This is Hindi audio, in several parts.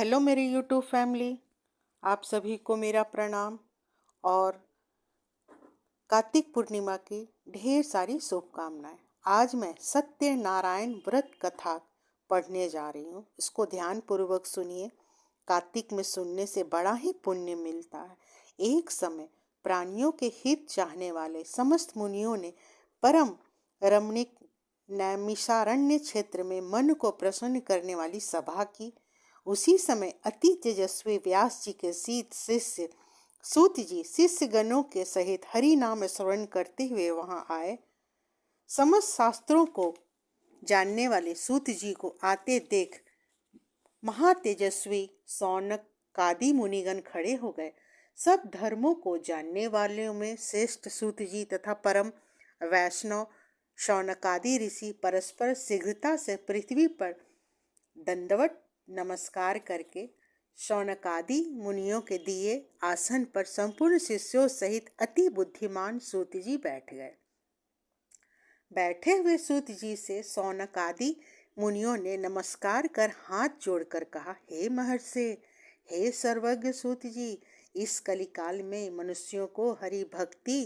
हेलो मेरी यूट्यूब फैमिली। आप सभी को मेरा प्रणाम और कार्तिक पूर्णिमा की ढेर सारी शुभकामनाएं। आज मैं सत्यनारायण व्रत कथा पढ़ने जा रही हूँ। इसको ध्यान पूर्वक सुनिए। कार्तिक में सुनने से बड़ा ही पुण्य मिलता है। एक समय प्राणियों के हित चाहने वाले समस्त मुनियों ने परम रमणीक नैमिषारण्य क्षेत्र में मन को प्रसन्न करने वाली सभा की। उसी समय अति तेजस्वी व्यास जी के शीत शिष्य सूत जी शिष्य गणों के सहित हरि नाम स्मरण करते हुए वहां आए। समस्त शास्त्रों को जानने वाले सूत जी को आते देख महातेजस्वी सौनकादि मुनिगण खड़े हो गए। सब धर्मों को जानने वालों में श्रेष्ठ सूत जी तथा परम वैष्णव शौनकादि ऋषि परस्पर शीघ्रता से पृथ्वी पर दंडवत नमस्कार करके शौनकादि मुनियों के दिए आसन पर संपूर्ण शिष्यों सहित अति बुद्धिमान सूत जी बैठ गए। बैठे हुए सूत जी से शौनकादि मुनियों ने नमस्कार कर हाथ जोड़कर कहा, हे महर्षि, हे सर्वज्ञ सूत जी, इस कलिकाल में मनुष्यों को हरि भक्ति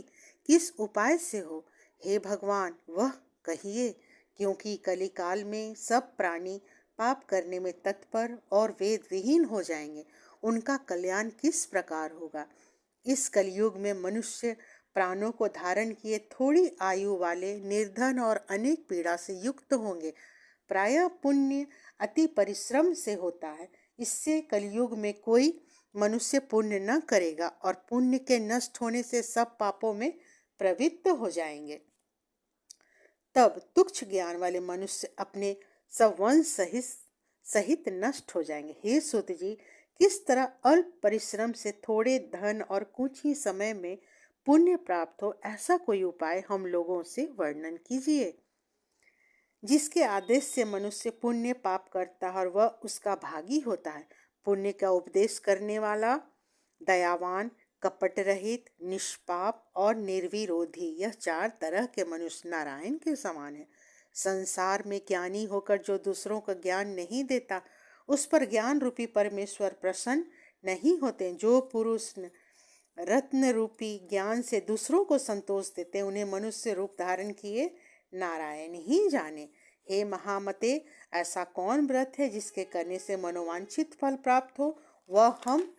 किस उपाय से हो? हे भगवान, वह कहिए, क्योंकि कलिकाल में सब प्राणी पाप करने में तत्पर और वेद विहीन हो जाएंगे। उनका कल्याण किस प्रकार होगा? इस कलयुग में मनुष्य प्राणों को धारण किए थोड़ी आयु वाले, निर्धन और अनेक पीड़ा से युक्त होंगे। प्रायः पुण्य अति परिश्रम से होता है। इससे कलयुग में कोई मनुष्य पुण्य न करेगा और पुण्य के नष्ट होने से सब पापों में प्रवृत्त हो जाएंगे। तब तुच्छ ज्ञान वाले मनुष्य अपने सब वंश सहित नष्ट हो जाएंगे। हे सूत जी, किस तरह अल्प परिश्रम से थोड़े धन और कुछ ही समय में पुण्य प्राप्त हो, ऐसा कोई उपाय हम लोगों से वर्णन कीजिए। जिसके आदेश से मनुष्य पुण्य पाप करता है और वह उसका भागी होता है। पुण्य का उपदेश करने वाला, दयावान, कपट रहित, निष्पाप और निर्विरोधी, यह चार तरह के मनुष्य नारायण के समान है। संसार में ज्ञानी होकर जो दूसरों को ज्ञान नहीं देता, उस पर ज्ञान रूपी परमेश्वर प्रसन्न नहीं होते। जो पुरुष रत्न रूपी ज्ञान से दूसरों को संतोष देते, उन्हें मनुष्य रूप धारण किए नारायण ही जाने। हे महामते, ऐसा कौन व्रत है जिसके करने से मनोवांछित फल प्राप्त हो? वह हम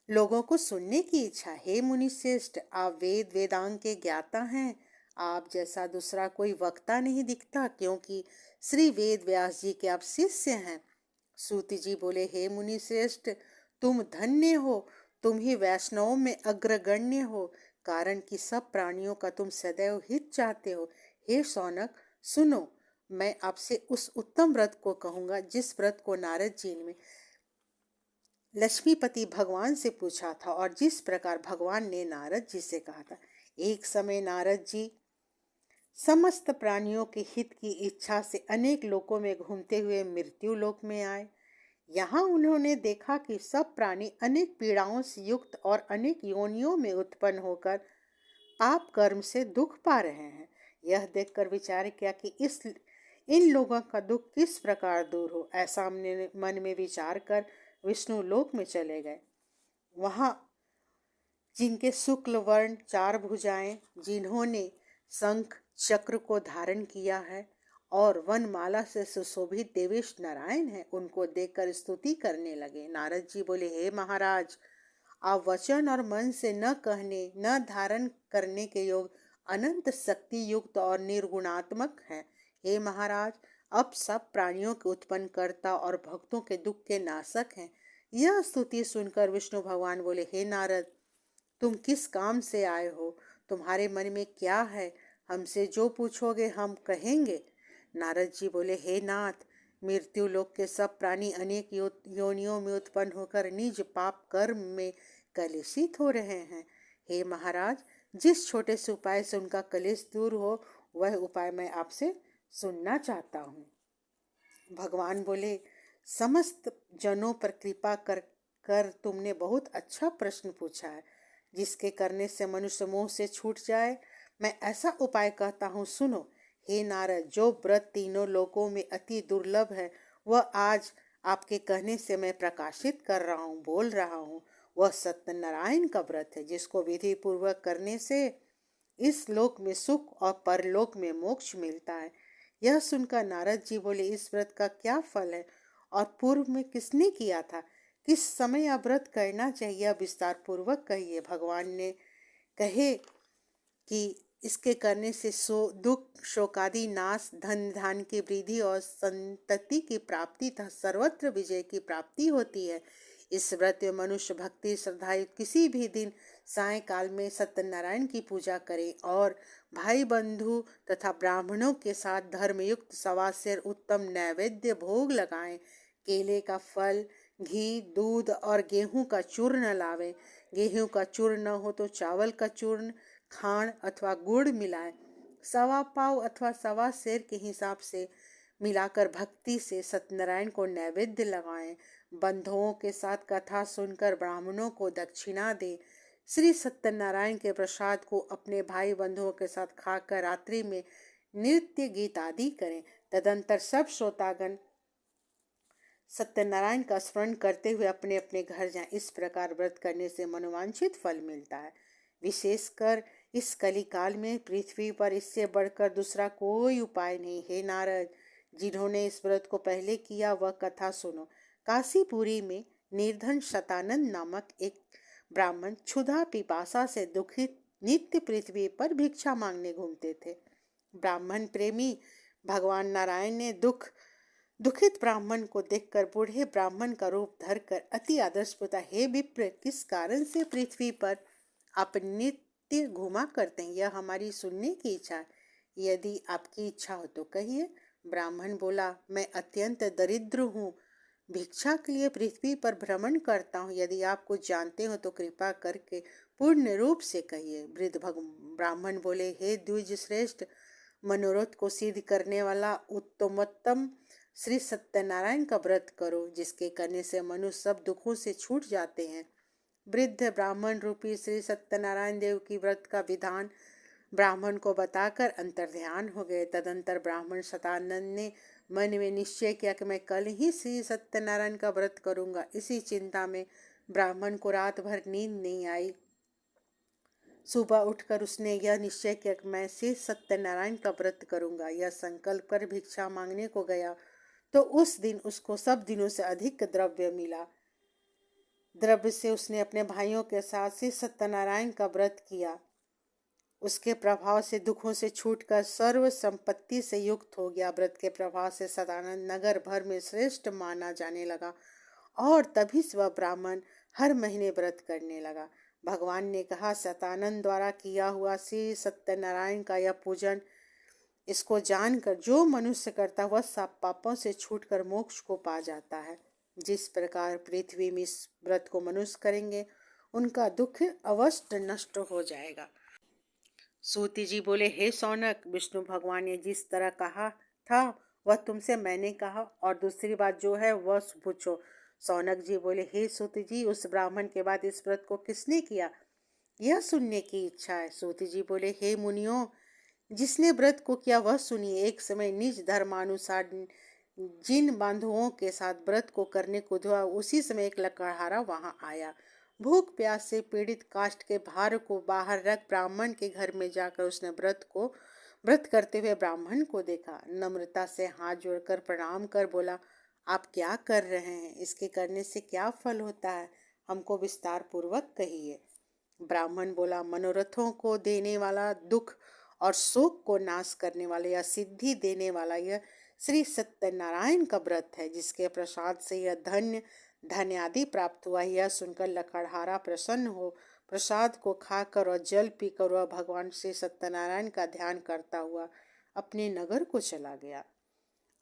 लोगों को सुनने की इच्छा। हे मुनि श्रेष्ठ, आप वेद वेदांग के ज्ञाता हैं। आप जैसा दूसरा कोई वक्ता नहीं दिखता, क्योंकि श्री वेद व्यास जी के आप शिष्य हैं। सूत जी बोले, हे मुनि श्रेष्ठ, तुम धन्य हो। तुम ही वैष्णवों में अग्रगण्य हो, कारण कि सब प्राणियों का तुम सदैव हित चाहते हो। हे शौनक, सुनो, मैं आपसे उस उत्तम व्रत को कहूंगा जिस व्रत को नारद जी ने लक्ष्मीपति भगवान से पूछा था और जिस प्रकार भगवान ने नारद जी से कहा था। एक समय नारद जी समस्त प्राणियों के हित की इच्छा से अनेक लोकों में घूमते हुए मृत्यु लोक में आए। यहाँ उन्होंने देखा कि सब प्राणी अनेक पीड़ाओं से युक्त और अनेक योनियों में उत्पन्न होकर पाप कर्म से दुख पा रहे हैं। यह देखकर विचार किया कि इन लोगों का दुख किस प्रकार दूर हो। ऐसा हमने मन में विचार कर विष्णु लोक में चले गए। वहाँ जिनके शुक्ल वर्ण चार भुजाएं, जिन्होंने शंख चक्र को धारण किया है और वनमाला से सुशोभित देवेश नारायण है, उनको देखकर स्तुति करने लगे। नारद जी बोले, हे महाराज, आप वचन और मन से न कहने न धारण करने के योग अनंत शक्ति युक्त और निर्गुणात्मक हैं। हे महाराज, अब सब प्राणियों के उत्पन्न करता और भक्तों के दुख के नाशक हैं। यह स्तुति सुनकर विष्णु भगवान बोले, हे नारद, तुम किस काम से आए हो? तुम्हारे मन में क्या है? हमसे जो पूछोगे हम कहेंगे। नारद जी बोले, हे नाथ, मृत्यु लोक के सब प्राणी अनेक योनियों में उत्पन्न होकर निज पाप कर्म में कलेशित हो रहे हैं। हे महाराज, जिस छोटे से उपाय से उनका कलेश दूर हो, वह उपाय मैं आपसे सुनना चाहता हूँ। भगवान बोले, समस्त जनों पर कृपा कर तुमने बहुत अच्छा प्रश्न पूछा है, जिसके करने से मनुष्य मोह से छूट जाए। मैं ऐसा उपाय कहता हूँ, सुनो। हे नारद, जो व्रत तीनों लोकों में अति दुर्लभ है, वह आज आपके कहने से मैं प्रकाशित कर रहा हूँ, बोल रहा हूँ। वह सत्यनारायण का व्रत है जिसको विधि पूर्वक करने से इस लोक में सुख और परलोक में मोक्ष मिलता है। यह सुनकर नारद जी बोले, इस व्रत का क्या फल है और पूर्व में किसने किया था? किस समय यह व्रत करना चाहिए? विस्तार पूर्वक कहिए। भगवान ने कहे कि इसके करने से दुख शोकादि नाश, धन धान की वृद्धि और संतति की प्राप्ति तथा सर्वत्र विजय की प्राप्ति होती है। इस व्रत में मनुष्य भक्ति श्रद्धा किसी भी दिन सायंकाल में सत्यनारायण की पूजा करे और भाई बंधु तथा ब्राह्मणों के साथ धर्मयुक्त सवासेर उत्तम नैवेद्य भोग लगाएं। केले का फल, घी, दूध और गेहूं का चूर्ण लावे। गेहूं का चूर्ण न हो तो चावल का चूर्ण, खांड अथवा गुड़ मिलाएं। सवा पाव अथवा सवा सेर के हिसाब से मिलाकर भक्ति से सत्यनारायण को नैवेद्य लगाएं। बंधुओं के साथ कथा सुनकर ब्राह्मणों को दक्षिणा दे। श्री सत्यनारायण के प्रसाद को अपने भाई बंधुओं के साथ खाकर रात्रि में नृत्य गीत आदि करें। तदंतर सब श्रोतागण सत्यनारायण का स्मरण करते हुए अपने अपने घर जाएं। इस प्रकार व्रत करने से मनोवांछित फल मिलता है। विशेषकर इस कलिकाल में पृथ्वी पर इससे बढ़कर दूसरा कोई उपाय नहीं। हे नारद, जिन्होंने इस व्रत को पहले किया वह कथा सुनो। काशीपुरी में निर्धन शतानंद नामक एक ब्राह्मण क्षुधा पिपासा से दुखित नित्य पृथ्वी पर भिक्षा मांगने घूमते थे। ब्राह्मण प्रेमी भगवान नारायण ने दुखित ब्राह्मण को देखकर बूढ़े ब्राह्मण का रूप धरकर अति आदर्श पूछा, हे विप्र, किस कारण से पृथ्वी पर आप नित्य घुमा करते हैं? यह हमारी सुनने की इच्छा है। यदि आपकी इच्छा हो तो कहिए। ब्राह्मण बोला, मैं अत्यंत दरिद्र हूँ, भिक्षा के लिए पृथ्वी पर भ्रमण करता हूँ। यदि आप कुछ जानते हो तो कृपा करके पूर्ण रूप से कहिए। वृद्ध ब्राह्मण बोले, हे द्विज श्रेष्ठ, मनोरथ को सिद्ध करने वाला उत्तमोत्तम श्री सत्यनारायण का व्रत करो, जिसके करने से मनुष्य सब दुखों से छूट जाते हैं। वृद्ध ब्राह्मण रूपी श्री सत्यनारायण देव की व्रत का विधान ब्राह्मण को बताकर अंतर्ध्यान हो गए। तदंतर ब्राह्मण शतानंद ने मन में निश्चय किया कि मैं कल ही श्री सत्यनारायण का व्रत करूंगा। इसी चिंता में ब्राह्मण को रात भर नींद नहीं आई। सुबह उठकर उसने यह निश्चय किया कि मैं श्री सत्यनारायण का व्रत करूंगा। यह संकल्प कर भिक्षा मांगने को गया तो उस दिन उसको सब दिनों से अधिक द्रव्य मिला। द्रव्य से उसने अपने भाइयों के साथ श्री सत्यनारायण का व्रत किया। उसके प्रभाव से दुखों से छूटकर सर्व संपत्ति से युक्त हो गया। व्रत के प्रभाव से सदानंद नगर भर में श्रेष्ठ माना जाने लगा और तभी से वह ब्राह्मण हर महीने व्रत करने लगा। भगवान ने कहा, सतानंद द्वारा किया हुआ श्री सत्यनारायण का यह पूजन, इसको जानकर जो मनुष्य करता वह सब पापों से छूटकर मोक्ष को पा जाता है। जिस प्रकार पृथ्वी में इस व्रत को मनुष्य करेंगे उनका दुख अवश्य नष्ट हो जाएगा। सूति जी बोले, हे सौनक, विष्णु भगवान ने जिस तरह कहा था वह तुमसे मैंने कहा, और दूसरी बात जो है वह पूछो। सौनक जी बोले, हे सूति जी, उस ब्राह्मण के बाद इस व्रत को किसने किया, यह सुनने की इच्छा है। सूति जी बोले, हे मुनियों, जिसने व्रत को किया वह सुनिए। एक समय निज धर्मानुसार जिन बांधुओं के साथ व्रत को करने को हुआ, उसी समय एक लकड़हारा वहां आया। भूख प्यास से पीड़ित काष्ठ के भार को बाहर रख ब्राह्मण के घर में जाकर उसने व्रत करते हुए ब्राह्मण को देखा। नम्रता से हाथ जोड़कर प्रणाम कर बोला, आप क्या कर रहे हैं? इसके करने से क्या फल होता है? हमको विस्तार पूर्वक कहिए। ब्राह्मण बोला, मनोरथों को देने वाला, दुख और शोक को नाश करने वाला या सिद्धि देने वाला यह श्री सत्यनारायण का व्रत है, जिसके प्रसाद से यह धन्य आदि प्राप्त हुआ। यह सुनकर लकड़हारा प्रसन्न हो प्रसाद को खाकर और जल पीकर वह भगवान श्री सत्यनारायण का ध्यान करता हुआ अपने नगर को चला गया।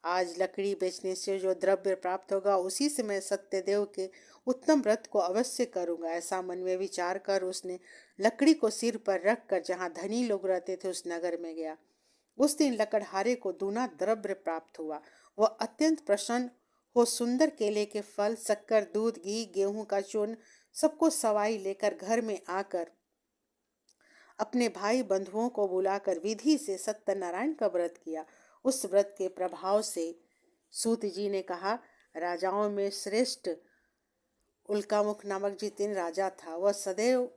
आज लकड़ी बेचने से जो द्रव्य प्राप्त होगा उसी से मैं सत्यदेव के उत्तम व्रत को अवश्य करूंगा, ऐसा मन में विचार कर उसने लकड़ी को सिर पर रखकर जहाँ धनी लोग रहते थे उस नगर में गया। उस दिन लकड़हारे को दूना द्रव्य प्राप्त हुआ। वह अत्यंत प्रसन्न हो सुंदर केले के फल, शक्कर, दूध, घी, गेहूं का चूर्ण सबको सवाई लेकर घर में आकर अपने भाई बंधुओं को बुलाकर विधि से सत्यनारायण का व्रत किया। उस व्रत के प्रभाव से सूत जी ने कहा, राजाओं में श्रेष्ठ उल्कामुख नामक जितेंद्र राजा था। वह सदैव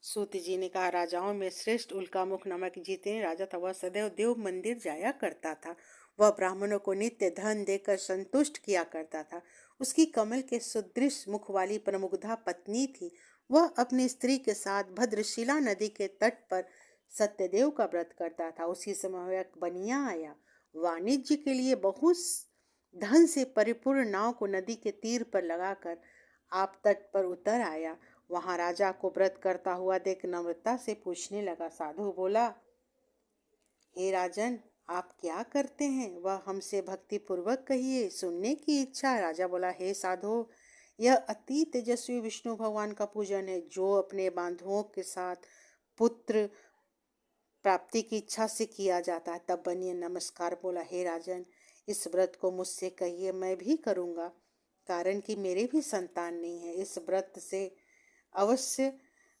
सूत जी ने कहा, राजाओं में श्रेष्ठ उल्कामुख नामक जितेंद्र राजा था। वह सदैव देव मंदिर जाया करता था। वह ब्राह्मणों को नित्य धन देकर संतुष्ट किया करता था। उसकी कमल के सुदृश मुख वाली प्रमुग्धा पत्नी थी। वह अपनी स्त्री के साथ भद्रशिला नदी के तट पर सत्यदेव का व्रत करता था। उसी समय वह एक बनिया आया। वाणिज्य के लिए बहुत धन से परिपूर्ण नाव को नदी के तीर पर लगाकर आप तट पर उतर आया। वहां राजा को व्रत करता हुआ देख नम्रता से पूछने लगा। साधु बोला, हे राजन, आप क्या करते हैं? वह हमसे भक्ति पूर्वक कहिए, सुनने की इच्छा। राजा बोला, हे साधु, यह अति तेजस्वी विष्णु भगवान का पूजन है, जो अपने बांधुओं के साथ पुत्र प्राप्ति की इच्छा से किया जाता है। तब बनिए नमस्कार बोला, हे राजन, इस व्रत को मुझसे कहिए, मैं भी करूँगा, कारण कि मेरे भी संतान नहीं है। इस व्रत से अवश्य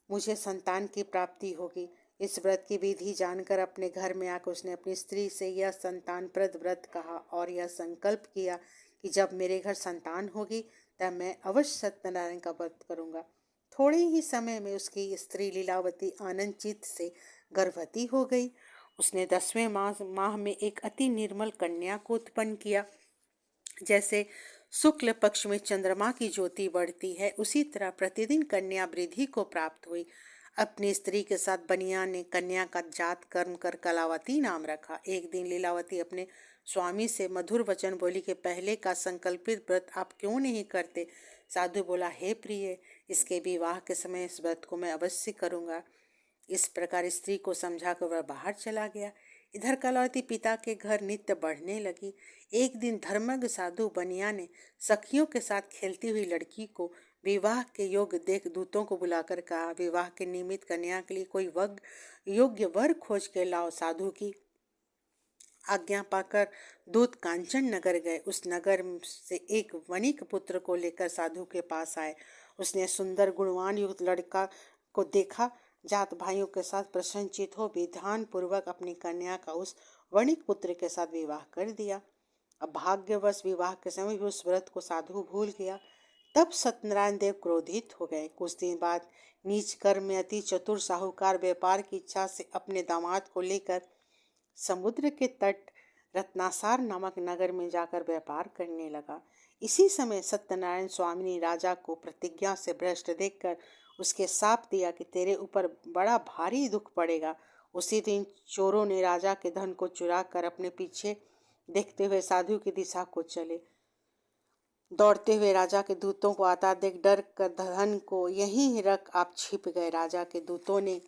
मुझे संतान की प्राप्ति होगी। इस व्रत की विधि जानकर अपने घर में आकर उसने अपनी स्त्री से यह संतानप्रद व्रत कहा और यह संकल्प किया कि जब मेरे घर संतान होगी तब मैं अवश्य सत्यनारायण का व्रत करूँगा। थोड़े ही समय में उसकी स्त्री लीलावती आनंद चित्त से गर्भवती हो गई। उसने 10वें माह में एक अति निर्मल कन्या को उत्पन्न किया। जैसे शुक्ल पक्ष में चंद्रमा की ज्योति बढ़ती है, उसी तरह प्रतिदिन कन्या वृद्धि को प्राप्त हुई। अपनी स्त्री के साथ बनिया ने कन्या का जात कर्म कर कलावती नाम रखा। एक दिन लीलावती अपने स्वामी से मधुर वचन बोली कि पहले का संकल्पित व्रत आप क्यों नहीं करते? साधु बोला, हे प्रिय, इसके विवाह के समय इस व्रत को मैं अवश्य करूँगा। इस प्रकार स्त्री को समझाकर वह बाहर चला गया। इधर कलावती पिता के घर नित्य बढ़ने लगी। एक दिन धर्मज्ञ साधु बनिया ने सखियों के साथ खेलती हुई लड़की को विवाह के योग्य देख दूतों को बुलाकर कहा, विवाह के निमित्त कन्या के लिए कोई योग्य वर खोज के लाओ। साधु की आज्ञा पाकर दूत कांचन नगर गए। उस नगर से एक वणिक पुत्र को लेकर साधु के पास आए। उसने सुंदर गुणवान युक्त लड़का को देखा। जात भाइयों के साथ प्रसन्नचित हो विधान पूर्वक अपनी कन्या का उस वणिक पुत्र के साथ विवाह कर दिया। अब भाग्यवश विवाह के समय भी उस व्रत को साधु भूल गया। तब सत्यनारायण देव क्रोधित हो गए। कुछ दिन बाद नीच कर्म में अति चतुर साहूकार व्यापार की इच्छा से अपने दामाद को लेकर समुद्र के तट रत्नासार नामक नगर में जाकर व्यापार करने लगा। इसी समय सत्यनारायण स्वामी ने राजा को प्रतिज्ञा से भ्रष्ट देखकर उसके साप दिया कि तेरे ऊपर बड़ा भारी दुख पड़ेगा। उसी दिन चोरों ने राजा के धन को चुरा कर अपने पीछे देखते हुए साधु की दिशा को चले। दौड़ते हुए राजा के दूतों को आता देख डर कर धन को यहीं रख आप छिप गए। राजा के दूतों ने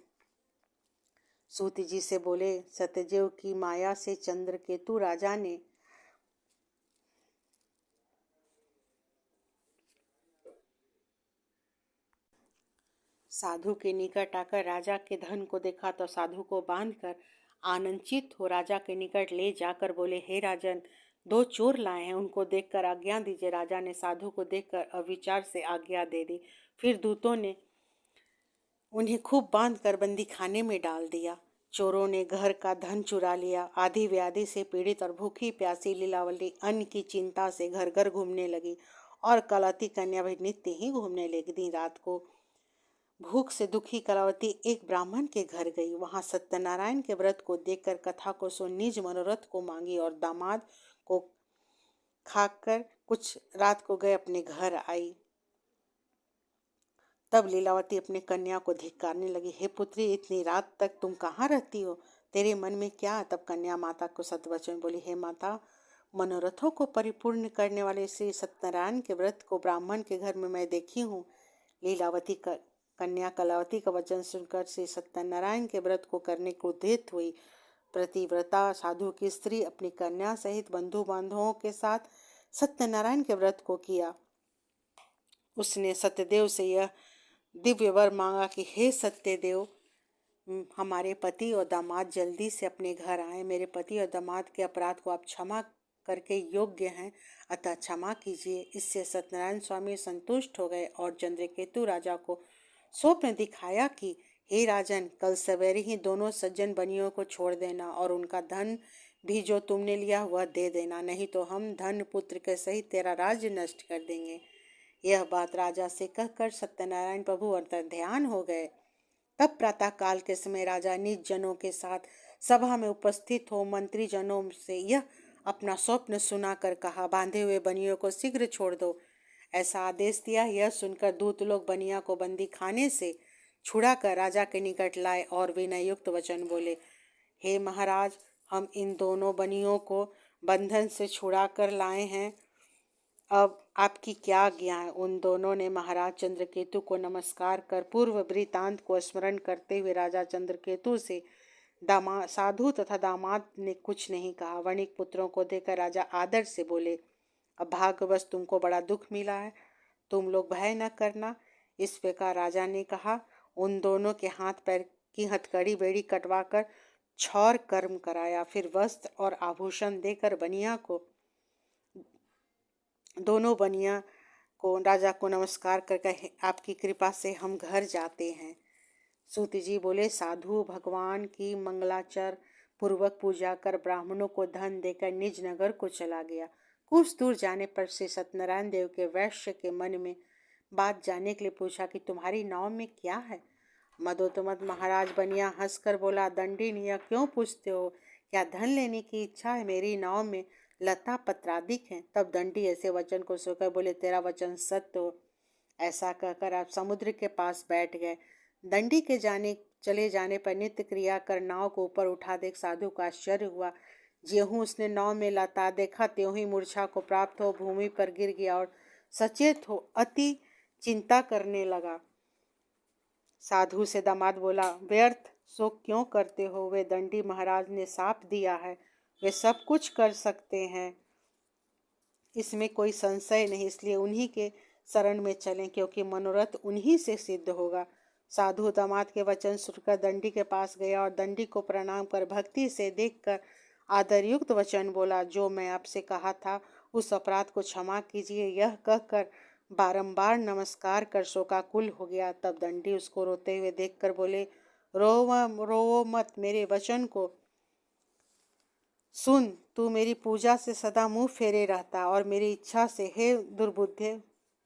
सूत जी से बोले, सत्यदेव की माया से चंद्रकेतु राजा ने साधु के निकट आकर राजा के धन को देखा तो साधु को बांधकर आनंदित हो राजा के निकट ले जाकर बोले, हे राजन, 2 चोर लाए हैं, उनको देखकर आज्ञा दीजिए। राजा ने साधु को देखकर अविचार से आज्ञा दे दी। फिर दूतों ने उन्हें खूब बांधकर बंदी खाने में डाल दिया। चोरों ने घर का धन चुरा लिया। आधी व्याधि से पीड़ित और भूखी प्यासी लीलावती अन्न की चिंता से घर घर घूमने लगी और कलावती कन्या भी नित्य ही घूमने लगी। दिन रात को भूख से दुखी कलावती एक ब्राह्मण के घर गई। वहां सत्यनारायण के व्रत को देखकर कथा को सुन निज मनोरथ को मांगी और दामाद को खाकर कुछ रात को गए अपने घर आई। तब लीलावती अपनी कन्या को धिक्कारने लगी, हे पुत्री, इतनी रात तक तुम कहाँ रहती हो? तेरे मन में क्या? तब कन्या माता को सत्यवचन बोली, हे माता, मनोरथों को परिपूर्ण करने वाले श्री सत्यनारायण के व्रत को ब्राह्मण के घर में मैं देखी हूँ। लीलावती कन्या कलावती का वचन सुनकर श्री सत्यनारायण के व्रत को करने क्रोधित हुई। प्रतिव्रता साधु की स्त्री अपनी कन्या सहित बंधु बांधवों के साथ सत्यनारायण के व्रत को किया। उसने सत्यदेव से यह दिव्य वर मांगा कि हे सत्यदेव, हमारे पति और दामाद जल्दी से अपने घर आए। मेरे पति और दामाद के अपराध को आप क्षमा करके योग्य हैं, अतः क्षमा कीजिए। इससे सत्यनारायण स्वामी संतुष्ट हो गए और चंद्रकेतु राजा को स्वप्न दिखाया कि हे राजन, कल सवेरे ही दोनों सज्जन बनियों को छोड़ देना और उनका धन भी जो तुमने लिया वह दे देना, नहीं तो हम धन पुत्र के सहित तेरा राज्य नष्ट कर देंगे। यह बात राजा से कहकर सत्यनारायण प्रभु अंतर्ध्यान हो गए। तब प्रातः काल के समय राजा निज जनों के साथ सभा में उपस्थित हो मंत्री जनों से यह अपना स्वप्न सुनाकर कहा, बांधे हुए बनियों को शीघ्र छोड़ दो। ऐसा आदेश दिया। यह सुनकर दूत लोग बनिया को बंदी खाने से छुड़ाकर राजा के निकट लाए और विनय युक्त वचन बोले, हे महाराज, हम इन दोनों बनियों को बंधन से छुड़ा कर लाए हैं, अब आपकी क्या आज्ञा है। उन दोनों ने महाराज चंद्रकेतु को नमस्कार कर पूर्व वृतांत को स्मरण करते हुए राजा चंद्रकेतु से दामाद साधु तथा दामाद ने कुछ नहीं कहा। वणिक पुत्रों को देखकर राजा आदर से बोले, अब भाग्यवश तुमको बड़ा दुख मिला है, तुम लोग भय न करना। इस प्रकार राजा ने कहा। उन दोनों के हाथ पैर की हथकड़ी बेड़ी कटवा कर छौर कर्म कराया, फिर वस्त्र और आभूषण देकर बनिया को दोनों बनिया को राजा को नमस्कार कर कहे, आपकी कृपा से हम घर जाते हैं। सूत जी बोले, साधु भगवान की मंगलाचर पूर्वक पूजा कर ब्राह्मणों को धन देकर निज नगर को चला गया। कुछ दूर जाने पर श्री सत्यनारायण देव के वैश्य के मन में बात जानने के लिए पूछा कि तुम्हारी नाव में क्या है। मदोतमद महाराज बनिया हंसकर बोला, दंडी यह क्यों पूछते हो, क्या धन लेने की इच्छा है। मेरी नाव में लता पत्रादिक हैं। तब दंडी ऐसे वचन को सुनकर बोले, तेरा वचन सत्य हो। ऐसा कहकर आप समुद्र के पास बैठ गए। दंडी के चले जाने पर नित्य क्रिया कर नाव को ऊपर उठा देख साधु को आश्चर्य हुआ। ज्यों उसने नाव में लता देखा त्यों ही मूर्छा को प्राप्त हो भूमि पर गिर गया और सचेत हो अति चिंता करने लगा। साधु से दामाद बोला, व्यर्थ शोक क्यों करते हो, वे दंडी महाराज ने साप दिया है, वे सब कुछ कर सकते हैं, इसमें कोई संशय नहीं, इसलिए उन्हीं के शरण में चलें, क्योंकि मनोरथ उन्हीं से सिद्ध होगा। साधु दामाद के वचन सुनकर दंडी के पास गया और दंडी को प्रणाम कर भक्ति से देखकर आदरयुक्त वचन बोला, जो मैं आपसे कहा था उस अपराध को क्षमा कीजिए। यह कहकर बारंबार नमस्कार कर शोकाकुल हो गया। तब दंडी उसको रोते हुए देखकर बोले, रो मत, मेरे वचन को सुन। तू मेरी पूजा से सदा मुंह फेरे रहता और मेरी इच्छा से, हे दुर्बुद्धे,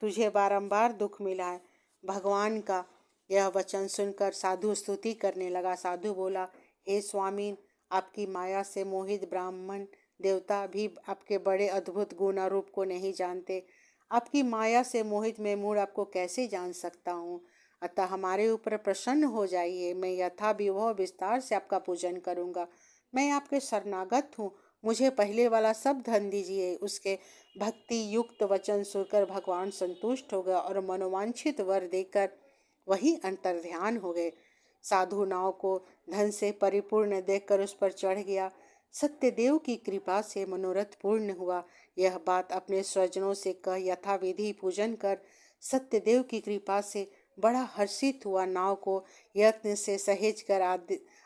तुझे बारंबार दुख मिला है। भगवान का यह वचन सुनकर साधु स्तुति करने लगा। साधु बोला, हे स्वामी, आपकी माया से मोहित ब्राह्मण देवता भी आपके बड़े अद्भुत गुण और रूप को नहीं जानते। आपकी माया से मोहित मैं मूढ़ आपको कैसे जान सकता हूँ। अतः हमारे ऊपर प्रसन्न हो जाइए, मैं यथा विभव विस्तार से आपका पूजन करूँगा। मैं आपके शरणागत हूँ, मुझे पहले वाला सब धन दीजिए। उसके भक्ति युक्त वचन सुनकर भगवान संतुष्ट हो गए और मनोवांछित वर देकर वही अंतर्ध्यान हो गए। साधु नाव को धन से परिपूर्ण देखकर उस पर चढ़ गया। सत्यदेव की कृपा से मनोरथ पूर्ण हुआ। यह बात अपने स्वजनों से कह यथाविधि पूजन कर सत्यदेव की कृपा से बड़ा हर्षित हुआ। नाव को यत्न से सहेज कर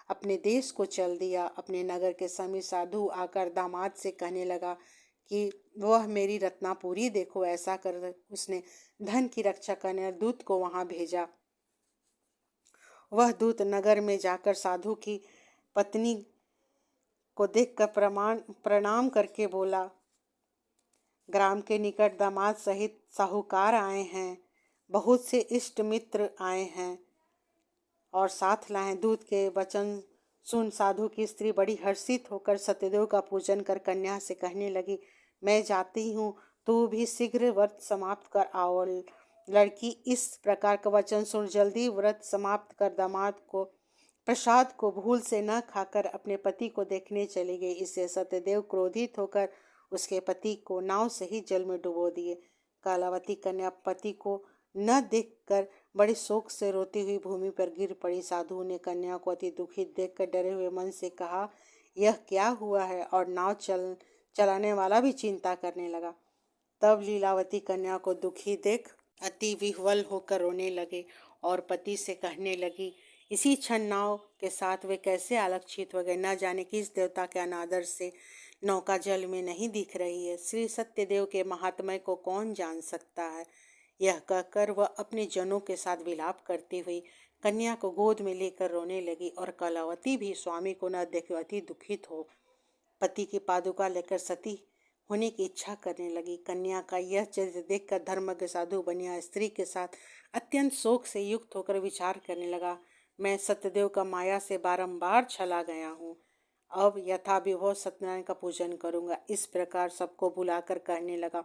अपने देश को चल दिया। अपने नगर के समीप साधु आकर दामाद से कहने लगा कि वह मेरी रत्नापुरी देखो। ऐसा कर उसने धन की रक्षा करने दूत को वहां भेजा। वह दूत नगर में जाकर साधु की पत्नी को देखकर प्रणाम करके बोला, ग्राम के निकट दामाद सहित साहूकार आए हैं, बहुत से इष्ट मित्र आए हैं और साथ लाए। दूत के वचन सुन साधु की स्त्री बड़ी हर्षित होकर सत्यदेव का पूजन कर कन्या से कहने लगी, मैं जाती हूँ, तू भी शीघ्र व्रत समाप्त कर आओ। लड़की इस प्रकार का वचन सुन जल्दी व्रत समाप्त कर दामाद को प्रसाद को भूल से न खाकर अपने पति को देखने चली गई। इससे सत्यदेव क्रोधित होकर उसके पति को नाव से ही जल में डुबो दिए। कालावती कन्या पति को न देखकर बड़े शोक से रोती हुई भूमि पर गिर पड़ी। साधु ने कन्या को अति दुखित देखकर डरे हुए मन से कहा, यह क्या हुआ है, और नाव चलाने वाला भी चिंता करने लगा। तब लीलावती कन्या को दुखी देख अति विह्वल होकर रोने लगे और पति से कहने लगी, इसी क्षण नाव के साथ वे कैसे आलक्षित हो गए। न जाने किस देवता के अनादर से नौका जल में नहीं दिख रही है। श्री सत्यदेव के महात्म्य को कौन जान सकता है। यह कहकर वह अपने जनों के साथ विलाप करती हुई कन्या को गोद में लेकर रोने लगी और कलावती भी स्वामी को न देख अति दुखित हो पति की पादुका लेकर सती होने की इच्छा करने लगी। कन्या का यह चरित्र देखकर धर्मज्ञ साधु बनिया स्त्री के साथ अत्यंत शोक से युक्त होकर विचार करने लगा, मैं सत्यदेव का माया से बारंबार छला गया हूँ, अब यथाविभव सत्यनारायण का पूजन करूंगा। इस प्रकार सबको बुलाकर कहने लगा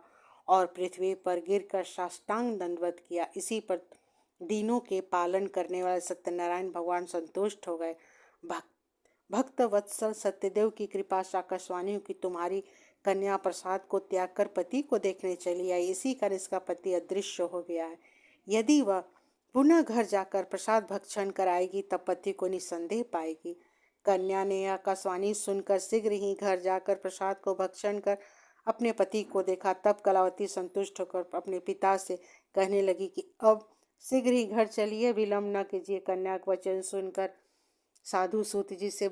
और पृथ्वी पर गिरकर साष्टांग दंडवत किया। इसी पर दीनों के पालन करने वाले सत्यनारायण भगवान संतुष्ट हो गए। भक्त वत्सल सत्यदेव की कृपा से आकाशवाणी की तुम्हारी कन्या प्रसाद को त्याग कर पति को देखने चली आई, इसी कारण इसका पति अदृश्य हो गया है। यदि वह पुनः घर जाकर प्रसाद भक्षण कर आएगी तब पति को निसंदेह पाएगी। कन्या ने आकाशवाणी सुनकर शीघ्र ही घर जाकर प्रसाद को भक्षण कर अपने पति को देखा। तब कलावती संतुष्ट होकर अपने पिता से कहने लगी कि अब शीघ्र ही घर चलिए, विलम्ब न कीजिए। कन्या का वचन सुनकर साधु सूत जी से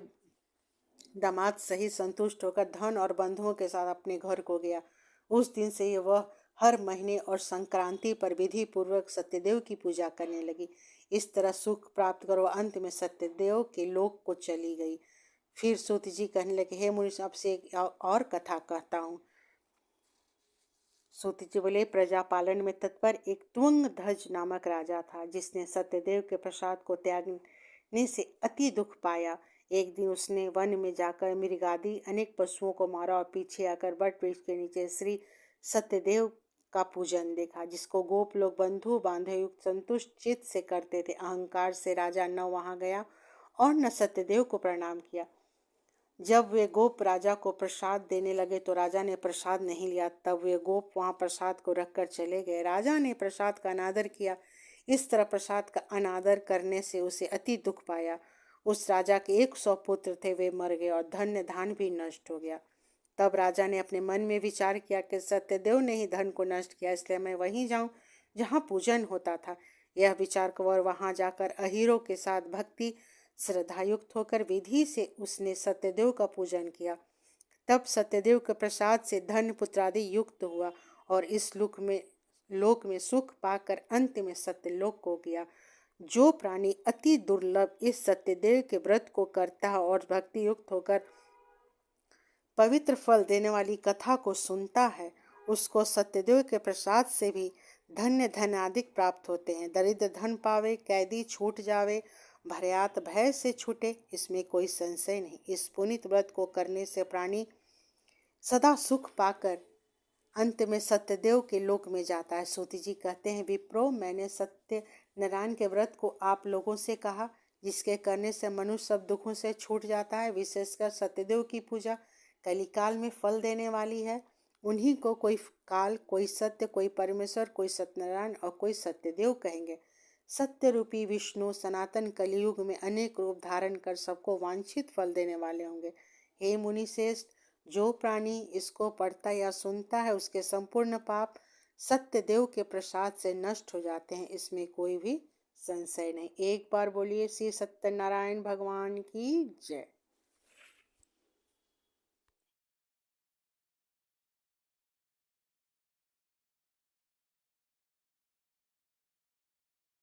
दामाद सहित संतुष्ट होकर धन और बंधुओं के साथ अपने घर को गया। उस दिन से वह हर महीने और संक्रांति पर विधि पूर्वक सत्यदेव की पूजा करने लगी। इस तरह सुख प्राप्त कर वह अंत में सत्यदेव के लोक को चली गई। फिर सूत जी कहने लगे, हे मुनि, आपसे एक और कथा कहता हूँ। सूत जी बोले, प्रजा पालन में तत्पर एक तुंग ध्वज नामक राजा था, जिसने सत्यदेव के प्रसाद को त्यागने से अति दुख पाया। एक दिन उसने वन में जाकर मृगादि अनेक पशुओं को मारा और पीछे आकर वट वृक्ष के नीचे श्री सत्यदेव का पूजन देखा, जिसको गोप लोग बंधु बांधे युक्त संतुष्ट चित्त से करते थे। अहंकार से राजा न वहां गया और न सत्यदेव को प्रणाम किया। जब वे गोप राजा को प्रसाद देने लगे तो राजा ने प्रसाद नहीं लिया। तब वे गोप वहां प्रसाद को रखकर चले गए। राजा ने प्रसाद का अनादर किया। इस तरह प्रसाद का अनादर करने से उसे अति दुख पाया। उस राजा के 100 पुत्र थे, वे मर गए और धन्य धान भी नष्ट हो गया। तब राजा ने अपने मन में विचार किया कि सत्यदेव ने ही धन को नष्ट किया, इसलिए मैं वहीं जाऊं जहां पूजन होता था। यह विचार कर वहां जाकर अहीरों के साथ भक्ति श्रद्धायुक्त होकर विधि से उसने सत्यदेव का पूजन किया। तब सत्यदेव के प्रसाद से धन पुत्रादि युक्त हुआ और इस लोक में सुख पाकर अंत में सत्यलोक को गया। जो प्राणी अति दुर्लभ इस सत्यदेव के व्रत को करता है और भक्ति युक्त होकर पवित्र फल देने वाली कथा को सुनता है, उसको सत्यदेव के प्रसाद से भी धन्य धन अधिक प्राप्त होते हैं। दरिद्र धन पावे, कैदी छूट जावे, भरयात भय से छूटे, इसमें कोई संशय नहीं। इस पुनीत व्रत को करने से प्राणी सदा सुख पाकर अंत में सत्यदेव के लोक में जाता है। सूत जी कहते हैं, विप्रो, मैंने सत्य नारायण के व्रत को आप लोगों से कहा, जिसके करने से मनुष्य सब दुखों से छूट जाता है। विशेषकर सत्यदेव की पूजा कलिकाल में फल देने वाली है। उन्हीं को कोई काल, कोई सत्य, कोई परमेश्वर, कोई सत्यनारायण और कोई सत्यदेव कहेंगे। सत्य रूपी विष्णु सनातन कलयुग में अनेक रूप धारण कर सबको वांछित फल देने वाले होंगे। हे मुनि श्रेष्ठ, जो प्राणी इसको पढ़ता या सुनता है उसके संपूर्ण पाप सत्यदेव के प्रसाद से नष्ट हो जाते हैं, इसमें कोई भी संशय नहीं। एक बार बोलिए श्री सत्यनारायण भगवान की जय।